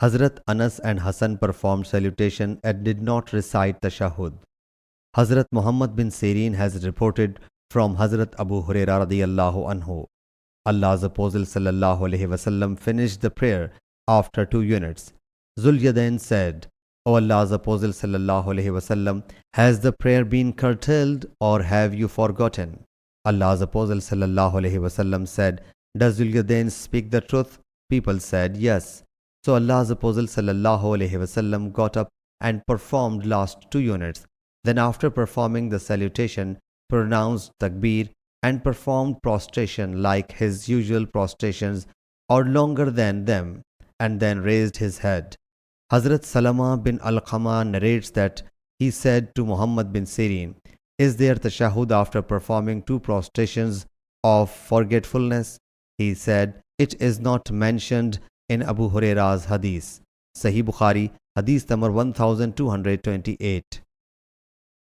Hazrat Anas and Hassan performed salutation and did not recite tashahhud. Hazrat Muhammad bin Sirin has reported from Hazrat Abu Hurairah radiyallahu anhu. Allah's Apostle sallallahu alaihi wasallam finished the prayer after 2 units. Zul Yadain said, O Allah's Apostle sallallahu alaihi wasallam, has the prayer been curtailed or have you forgotten? Allah's Apostle sallallahu alaihi wasallam said, does Zul Yadain speak the truth? People said, yes. So Allah's Apostle sallallahu alaihi wasallam got up and performed last 2 units. Then after performing the salutation, pronounced takbeer and performed prostration like his usual prostrations or longer than them, and then raised his head. Hazrat Salama bin Alqama narrates that he said to Muhammad bin Sirin, is there tashahhud after performing 2 prostrations of forgetfulness? He said, it is not mentioned in Abu Hurairah's Hadith. Sahih Bukhari, Hadith number 1228.